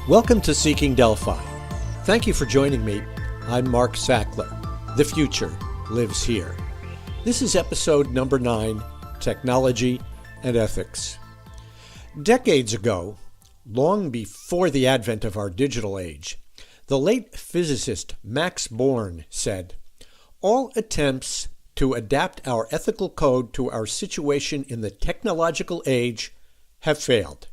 Welcome to Seeking Delphi. Thank you for joining me. I'm Mark Sackler. The future lives here. This is episode number 9, Technology and Ethics. Decades ago, long before the advent of our digital age, the late physicist Max Born said, "All attempts to adapt our ethical code to our situation in the technological age have failed."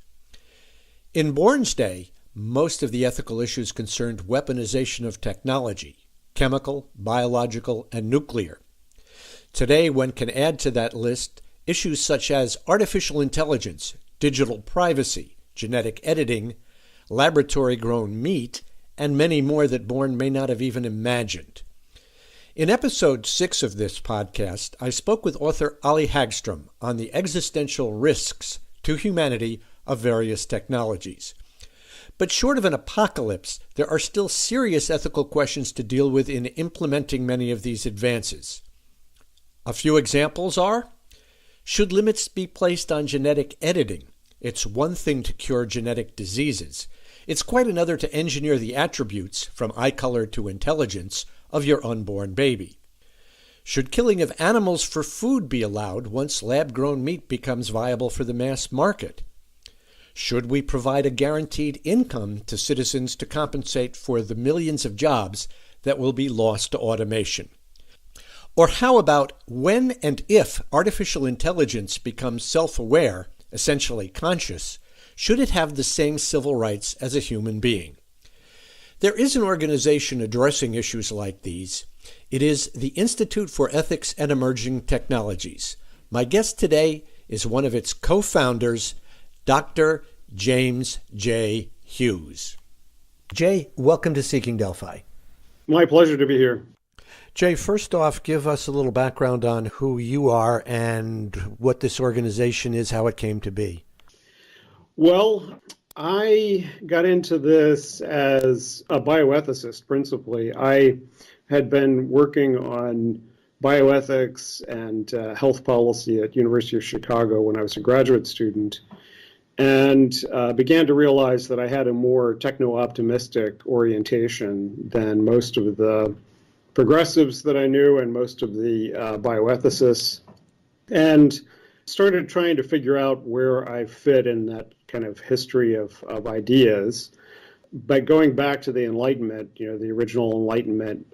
In Born's day, most of the ethical issues concerned weaponization of technology, chemical, biological, and nuclear. Today, one can add to that list issues such as artificial intelligence, digital privacy, genetic editing, laboratory-grown meat, and many more that Born may not have even imagined. In episode 6 of this podcast, I spoke with author Ali Hagstrom on the existential risks to humanity of various technologies. But short of an apocalypse, there are still serious ethical questions to deal with in implementing many of these advances. A few examples are: should limits be placed on genetic editing? It's one thing to cure genetic diseases. It's quite another to engineer the attributes, from eye color to intelligence, of your unborn baby. Should killing of animals for food be allowed once lab-grown meat becomes viable for the mass market? Should we provide a guaranteed income to citizens to compensate for the millions of jobs that will be lost to automation? Or how about when and if artificial intelligence becomes self-aware, essentially conscious, should it have the same civil rights as a human being? There is an organization addressing issues like these. It is the Institute for Ethics and Emerging Technologies. My guest today is one of its co-founders, Dr. James J Hughes. Jay, welcome to Seeking Delphi. My pleasure to be here. Jay, first off, give us a little background on who you are and what this organization is, how it came to be. Well, I got into this as a bioethicist, principally. I had been working on bioethics and health policy at University of Chicago when I was a graduate student, and began to realize that I had a more techno-optimistic orientation than most of the progressives that I knew and most of the bioethicists, and started trying to figure out where I fit in that kind of history of ideas. But going back to the Enlightenment, the original Enlightenment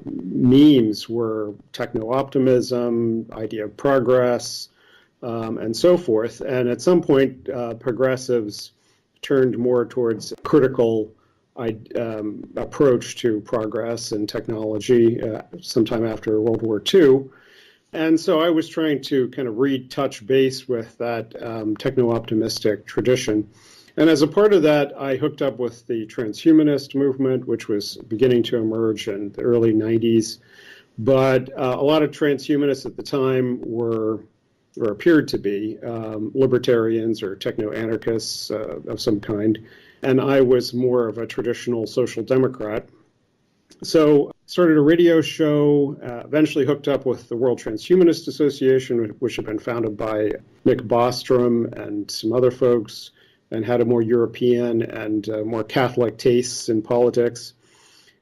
memes were techno-optimism, idea of progress, and so forth. And at some point, progressives turned more towards critical approach to progress and technology sometime after World War II. And so I was trying to kind of retouch base with that techno-optimistic tradition. And as a part of that, I hooked up with the transhumanist movement, which was beginning to emerge in the early 90s. But a lot of transhumanists at the time were, or appeared to be, libertarians or techno-anarchists of some kind. And I was more of a traditional social democrat. So started a radio show, eventually hooked up with the World Transhumanist Association, which had been founded by Nick Bostrom and some other folks, and had a more European and more Catholic tastes in politics.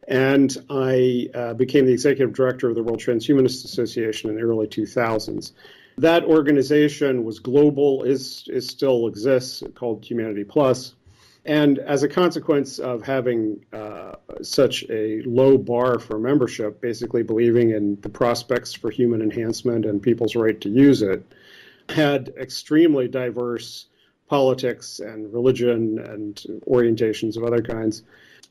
And I became the executive director of the World Transhumanist Association in the early 2000s. That organization was global, is still exists, called Humanity Plus. And as a consequence of having such a low bar for membership, basically believing in the prospects for human enhancement and people's right to use it, had extremely diverse politics and religion and orientations of other kinds.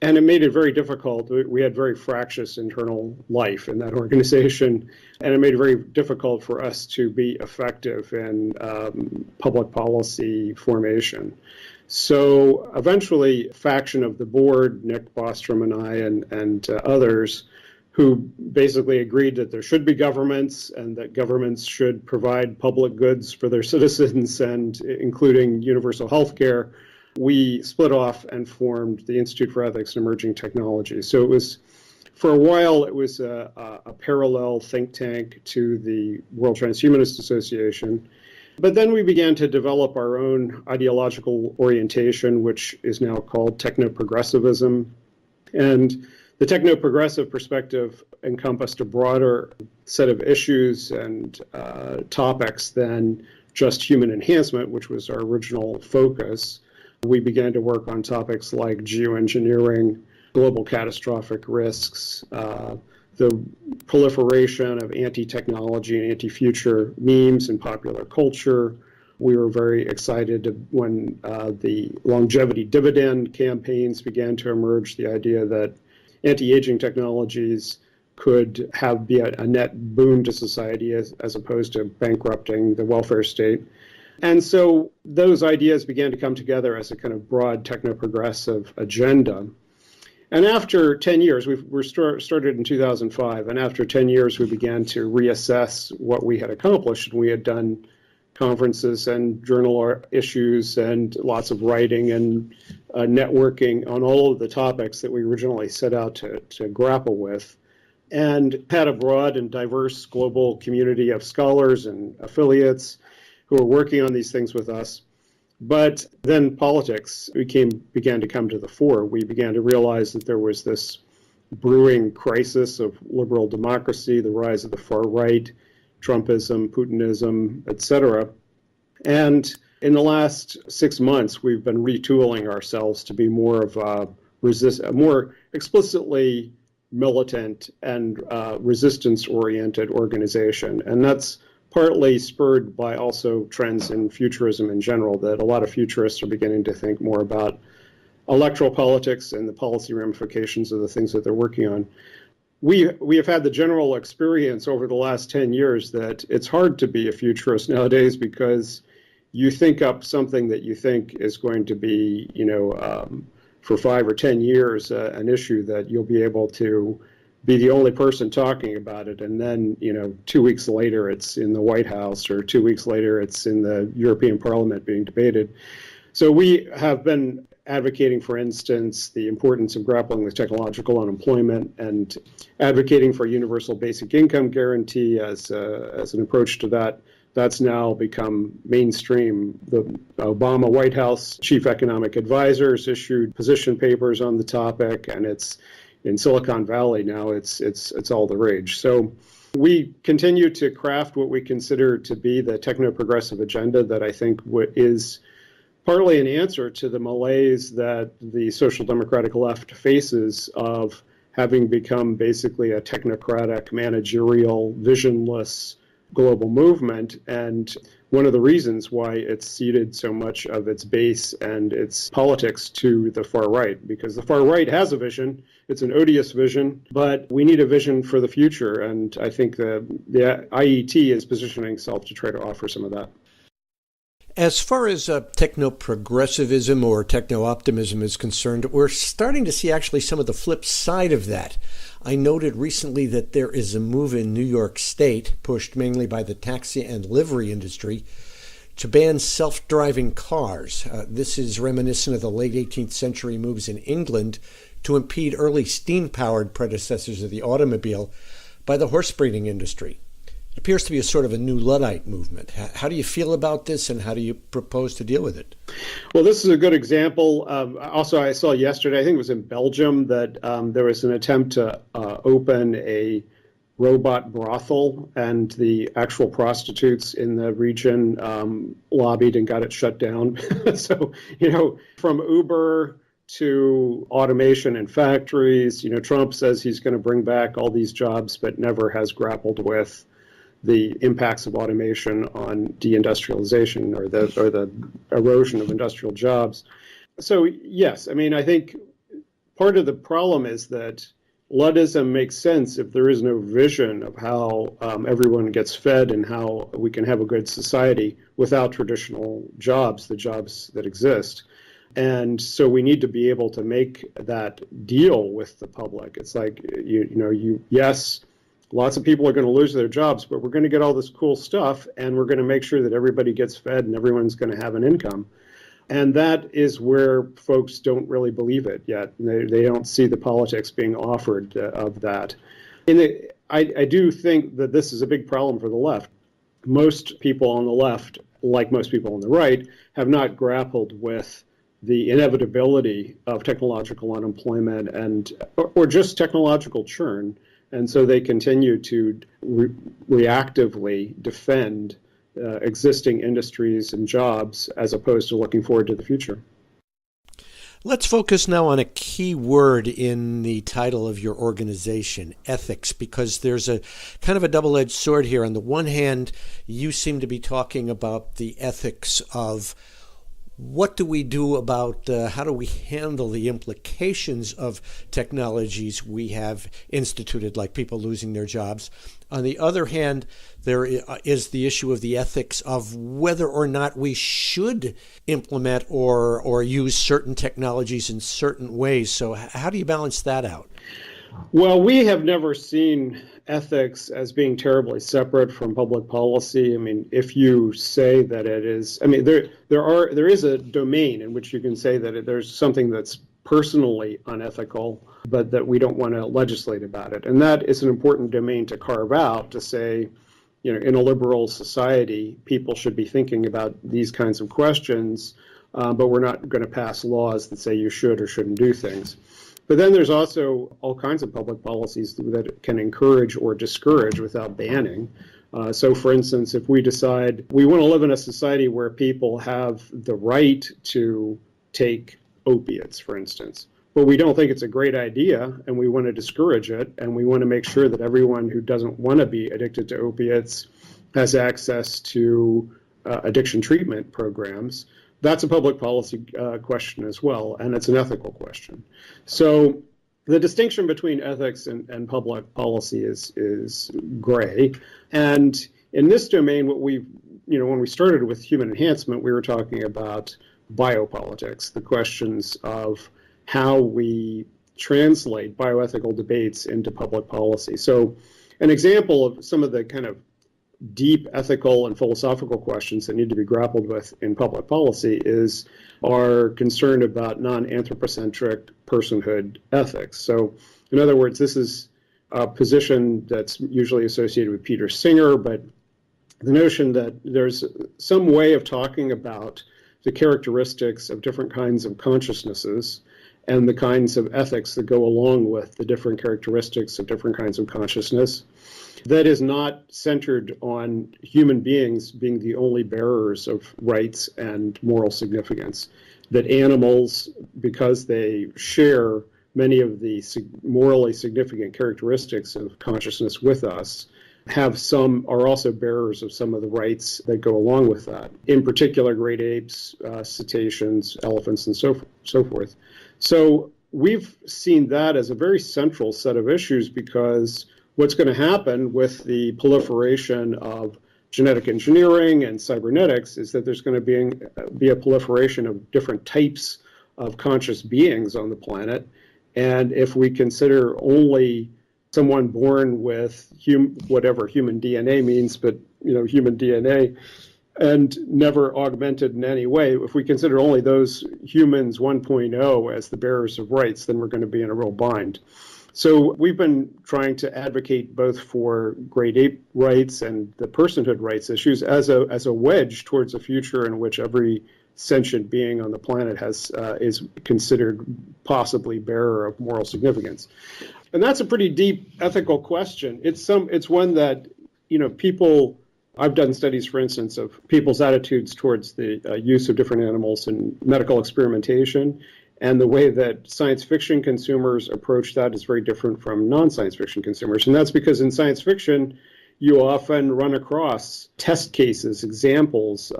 And it made it very difficult. We had very fractious internal life in that organization, and it made it very difficult for us to be effective in public policy formation. So eventually, a faction of the board, Nick Bostrom and I and others, who basically agreed that there should be governments and that governments should provide public goods for their citizens, and including universal health care, we split off and formed the Institute for Ethics and Emerging Technology. So it was, for a while, it was a parallel think tank to the World Transhumanist Association. But then we began to develop our own ideological orientation, which is now called techno-progressivism. And the techno-progressive perspective encompassed a broader set of issues and topics than just human enhancement, which was our original focus. We began to work on topics like geoengineering, global catastrophic risks, the proliferation of anti-technology and anti-future memes in popular culture. We were very excited when the longevity dividend campaigns began to emerge, the idea that anti-aging technologies could be a net boon to society as opposed to bankrupting the welfare state. And so those ideas began to come together as a kind of broad techno-progressive agenda. And after 10 years, we started in 2005, and after 10 years, we began to reassess what we had accomplished. And we had done conferences and journal issues and lots of writing and networking on all of the topics that we originally set out to grapple with, and had a broad and diverse global community of scholars and affiliates who were working on these things with us. But then politics began to come to the fore. We began to realize that there was this brewing crisis of liberal democracy, the rise of the far right, Trumpism, Putinism, etc. And in the last 6 months, we've been retooling ourselves to be more of a more explicitly militant and resistance-oriented organization. And that's partly spurred by also trends in futurism in general, that a lot of futurists are beginning to think more about electoral politics and the policy ramifications of the things that they're working on. We have had the general experience over the last 10 years that it's hard to be a futurist nowadays, because you think up something that you think is going to be, for 5 or 10 years, an issue that you'll be able to be the only person talking about it. And then, 2 weeks later, it's in the White House, or 2 weeks later, it's in the European Parliament being debated. So we have been advocating, for instance, the importance of grappling with technological unemployment and advocating for a universal basic income guarantee as an approach to that. That's now become mainstream. The Obama White House chief economic advisors issued position papers on the topic, and it's in Silicon Valley now. It's all the rage. So we continue to craft what we consider to be the techno-progressive agenda that I think is partly an answer to the malaise that the social democratic left faces of having become basically a technocratic, managerial, visionless global movement. And one of the reasons why it's ceded so much of its base and its politics to the far right, because the far right has a vision. It's an odious vision, but we need a vision for the future. And I think the IET is positioning itself to try to offer some of that. As far as techno-progressivism or techno-optimism is concerned, we're starting to see actually some of the flip side of that. I noted recently that there is a move in New York State, pushed mainly by the taxi and livery industry, to ban self-driving cars. This is reminiscent of the late 18th century moves in England to impede early steam-powered predecessors of the automobile by the horse breeding industry. It appears to be a sort of a new Luddite movement. How do you feel about this, and how do you propose to deal with it? Well, this is a good example. Also, I saw yesterday, I think it was in Belgium, that there was an attempt to open a robot brothel, and the actual prostitutes in the region lobbied and got it shut down. So, from Uber to automation in factories, Trump says he's going to bring back all these jobs, but never has grappled with the impacts of automation on deindustrialization or the erosion of industrial jobs. So yes, I think part of the problem is that Luddism makes sense if there is no vision of how everyone gets fed and how we can have a good society without traditional jobs, the jobs that exist. And so we need to be able to make that deal with the public. It's like, yes, lots of people are going to lose their jobs, but we're going to get all this cool stuff, and we're going to make sure that everybody gets fed and everyone's going to have an income. And that is where folks don't really believe it yet. They don't see the politics being offered of that. I do think that this is a big problem for the left. Most people on the left, like most people on the right, have not grappled with the inevitability of technological unemployment or just technological churn. And so they continue to reactively defend existing industries and jobs as opposed to looking forward to the future. Let's focus now on a key word in the title of your organization, ethics, because there's a kind of a double-edged sword here. On the one hand, you seem to be talking about the ethics of what do we do about how do we handle the implications of technologies we have instituted, like people losing their jobs. On the other hand, there is the issue of the ethics of whether or not we should implement or use certain technologies in certain ways. So how do you balance that out? Well, we have never seen ethics as being terribly separate from public policy. I mean, if you say that it is, I mean, there is a domain in which you can say that there's something that's personally unethical, but that we don't want to legislate about it. And that is an important domain to carve out, to say, in a liberal society, people should be thinking about these kinds of questions, but we're not going to pass laws that say you should or shouldn't do things. But then there's also all kinds of public policies that can encourage or discourage without banning. So, for instance, if we decide we want to live in a society where people have the right to take opiates, for instance, but we don't think it's a great idea and we want to discourage it, and we want to make sure that everyone who doesn't want to be addicted to opiates has access to addiction treatment programs, that's a public policy question as well, and it's an ethical question. So the distinction between ethics and public policy is gray. And in this domain, when we started with human enhancement, we were talking about biopolitics, the questions of how we translate bioethical debates into public policy. So an example of some of the kind of deep ethical and philosophical questions that need to be grappled with in public policy is our concern about non-anthropocentric personhood ethics. So, in other words, this is a position that's usually associated with Peter Singer, but the notion that there's some way of talking about the characteristics of different kinds of consciousnesses and the kinds of ethics that go along with the different characteristics of different kinds of consciousness that is not centered on human beings being the only bearers of rights and moral significance. That animals, because they share many of the morally significant characteristics of consciousness with us, are also bearers of some of the rights that go along with that. In particular, great apes, cetaceans, elephants, and so forth. So we've seen that as a very central set of issues, because what's going to happen with the proliferation of genetic engineering and cybernetics is that there's going to be a proliferation of different types of conscious beings on the planet. And if we consider only someone born with whatever human DNA means, but human DNA, and never augmented in any way, if we consider only those humans 1.0 as the bearers of rights, then we're going to be in a real bind. So we've been trying to advocate both for great ape rights and the personhood rights issues as a wedge towards a future in which every sentient being on the planet is considered possibly bearer of moral significance. And that's a pretty deep ethical question. It's one that people. I've done studies, for instance, of people's attitudes towards the use of different animals in medical experimentation. And the way that science fiction consumers approach that is very different from non-science fiction consumers. And that's because in science fiction, you often run across test cases, examples,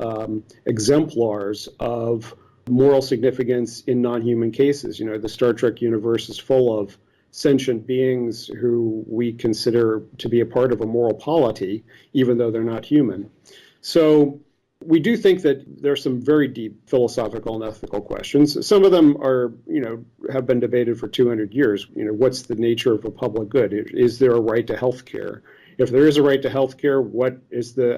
exemplars of moral significance in non-human cases. The Star Trek universe is full of sentient beings who we consider to be a part of a moral polity, even though they're not human. So we do think that there's some very deep philosophical and ethical questions. Some of them are, have been debated for 200 years. What's the nature of a public good? Is there a right to health care? If there is a right to health care,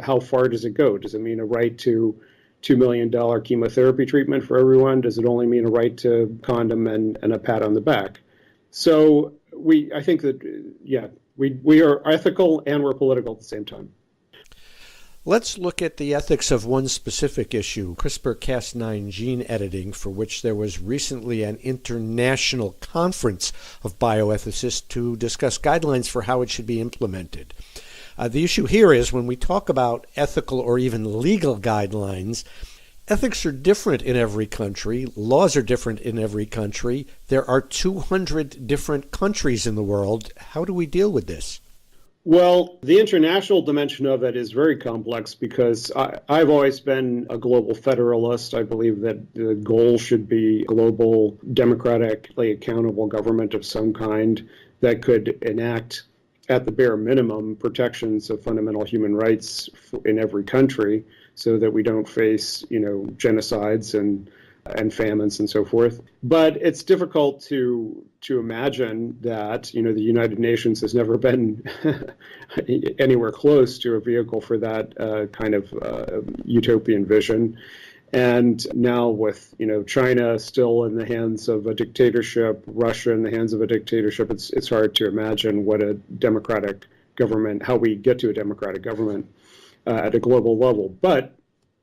how far does it go? Does it mean a right to $2 million chemotherapy treatment for everyone? Does it only mean a right to condom and a pat on the back? So I think that, we are ethical and we're political at the same time. Let's look at the ethics of one specific issue, CRISPR-Cas9 gene editing, for which there was recently an international conference of bioethicists to discuss guidelines for how it should be implemented. The issue here is when we talk about ethical or even legal guidelines, ethics are different in every country. Laws are different in every country. There are 200 different countries in the world. How do we deal with this? Well, the international dimension of it is very complex because I've always been a global federalist. I believe that the goal should be global, democratically accountable government of some kind that could enact, at the bare minimum, protections of fundamental human rights in every country so that we don't face, genocides and famines and so forth. But it's difficult to imagine that, the United Nations has never been anywhere close to a vehicle for that kind of utopian vision. And now with, China still in the hands of a dictatorship, Russia in the hands of a dictatorship, it's hard to imagine what a democratic government, how we get to a democratic government at a global level. But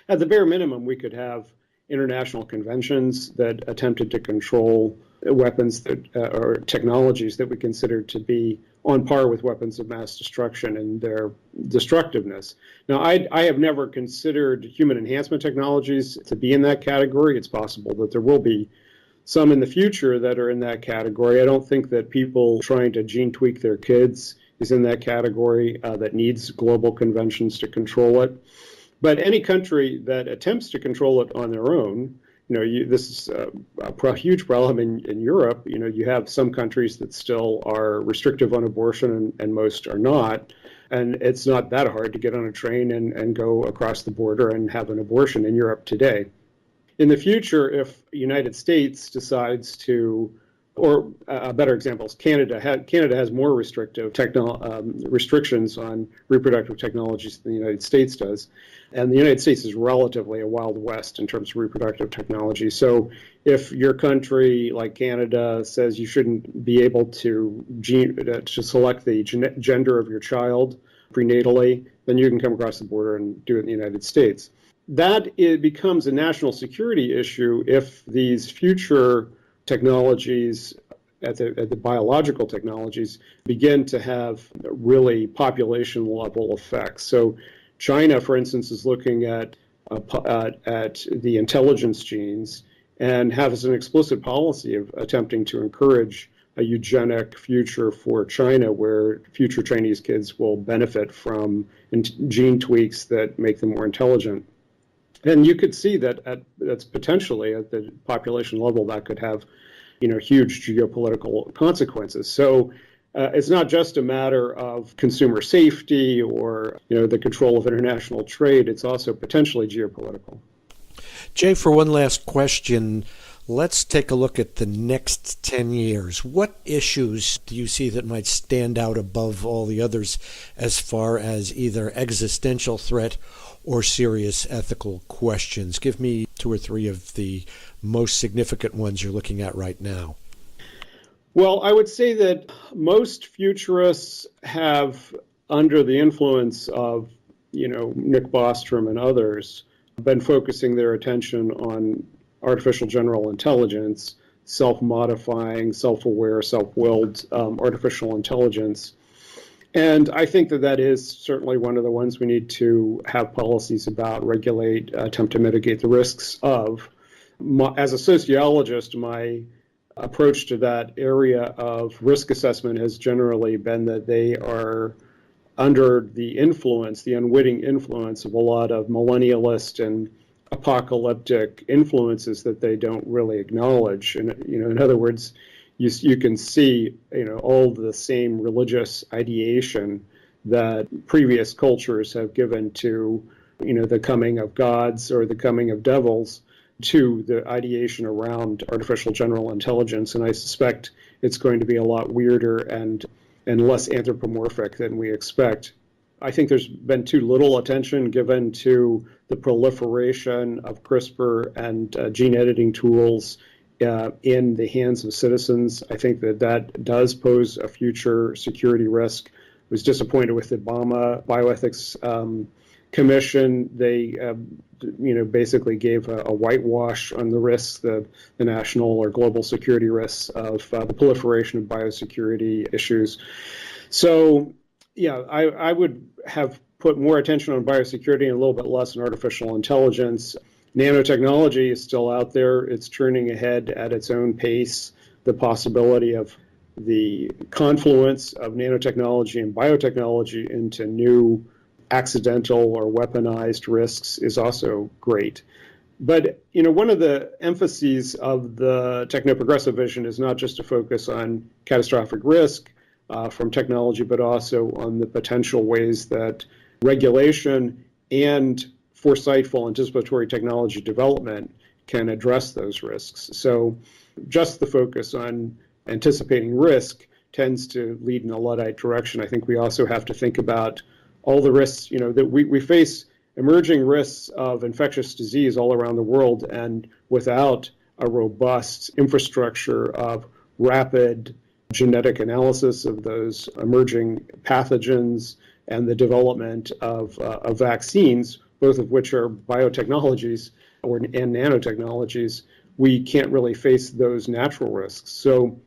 at the bare minimum, we could have international conventions that attempted to control weapons or technologies that we consider to be on par with weapons of mass destruction and their destructiveness. Now, I have never considered human enhancement technologies to be in that category. It's possible that there will be some in the future that are in that category. I don't think that people trying to gene tweak their kids is in that category that needs global conventions to control it. But any country that attempts to control it on their own, this is a huge problem in Europe. You have some countries that still are restrictive on abortion and most are not. And it's not that hard to get on a train and go across the border and have an abortion in Europe today. In the future, if the United States decides to, or a better example is Canada. Canada has more restrictive restrictions on reproductive technologies than the United States does. And the United States is relatively a Wild West in terms of reproductive technology. So if your country, like Canada, says you shouldn't be able to select the gender of your child prenatally, then you can come across the border and do it in the United States. It becomes a national security issue if these future technologies, at the biological technologies, begin to have really population level effects. So China, for instance, is looking at the intelligence genes and has an explicit policy of attempting to encourage a eugenic future for China where future Chinese kids will benefit from gene tweaks that make them more intelligent. And you could see that's potentially at the population level that could have, huge geopolitical consequences. So it's not just a matter of consumer safety or, the control of international trade. It's also potentially geopolitical. Jay, for one last question, let's take a look at the next 10 years. What issues do you see that might stand out above all the others as far as either existential threat or serious ethical questions? Give me two or three of the most significant ones you're looking at right now. Well, I would say that most futurists have, under the influence of, Nick Bostrom and others, been focusing their attention on artificial general intelligence, self-modifying, self-aware, self-willed artificial intelligence. And I think that is certainly one of the ones we need to have policies about, regulate, attempt to mitigate the risks of. As a sociologist, my approach to that area of risk assessment has generally been that they are under the influence, the unwitting influence of a lot of millennialist and apocalyptic influences that they don't really acknowledge. And, in other words, you can see, all the same religious ideation that previous cultures have given to the coming of gods or the coming of devils to the ideation around artificial general intelligence. And I suspect it's going to be a lot weirder and less anthropomorphic than we expect. I think there's been too little attention given to the proliferation of CRISPR and gene editing tools in the hands of citizens. I think that does pose a future security risk. I was disappointed with the Obama Bioethics Commission. They basically gave a whitewash on the risks, the national or global security risks of the proliferation of biosecurity issues. So, I would have put more attention on biosecurity and a little bit less on artificial intelligence. Nanotechnology is still out there. It's churning ahead at its own pace. The possibility of the confluence of nanotechnology and biotechnology into new accidental or weaponized risks is also great. But, one of the emphases of the techno-progressive vision is not just to focus on catastrophic risk from technology, but also on the potential ways that regulation and foresightful anticipatory technology development can address those risks. So just the focus on anticipating risk tends to lead in a Luddite direction. I think we also have to think about all the risks, that we face emerging risks of infectious disease all around the world, and without a robust infrastructure of rapid genetic analysis of those emerging pathogens and the development of vaccines, both of which are biotechnologies and nanotechnologies, we can't really face those natural risks. So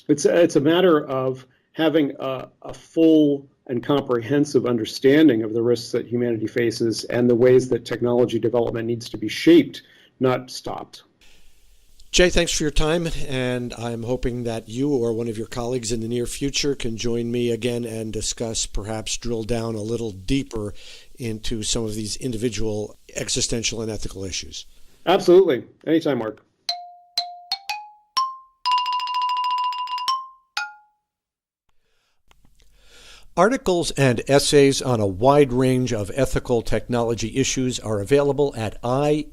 it's a matter of having a full and comprehensive understanding of the risks that humanity faces and the ways that technology development needs to be shaped, not stopped. Jay, thanks for your time, and I'm hoping that you or one of your colleagues in the near future can join me again and discuss, perhaps drill down a little deeper into some of these individual existential and ethical issues. Absolutely. Anytime, Mark. Articles and essays on a wide range of ethical technology issues are available at IEET.org,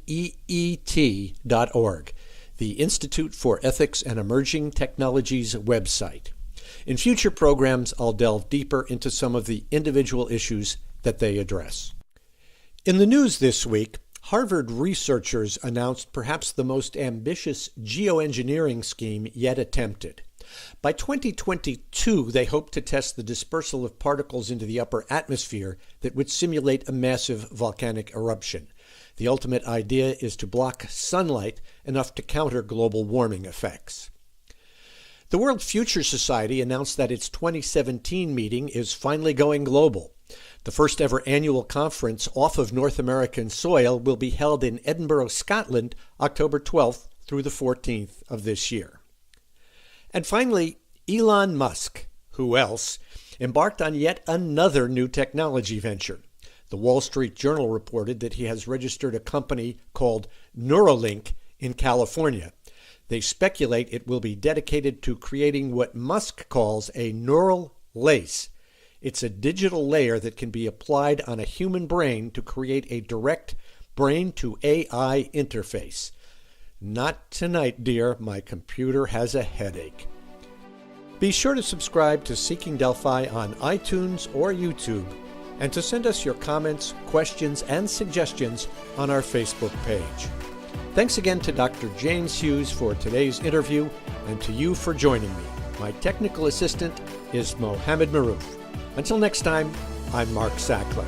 the Institute for Ethics and Emerging Technologies website. In future programs, I'll delve deeper into some of the individual issues that they address. In the news this week, Harvard researchers announced perhaps the most ambitious geoengineering scheme yet attempted. By 2022, they hope to test the dispersal of particles into the upper atmosphere that would simulate a massive volcanic eruption. The ultimate idea is to block sunlight enough to counter global warming effects. The World Future Society announced that its 2017 meeting is finally going global. The first ever annual conference off of North American soil will be held in Edinburgh, Scotland, October 12th through the 14th of this year. And finally, Elon Musk, who else, embarked on yet another new technology venture. The Wall Street Journal reported that he has registered a company called Neuralink in California. They speculate it will be dedicated to creating what Musk calls a neural lace. It's a digital layer that can be applied on a human brain to create a direct brain-to-AI interface. Not tonight, dear. My computer has a headache. Be sure to subscribe to Seeking Delphi on iTunes or YouTube, and to send us your comments, questions, and suggestions on our Facebook page. Thanks again to Dr. James Hughes for today's interview, and to you for joining me. My technical assistant is Mohammed Maroof. Until next time, I'm Mark Sackler.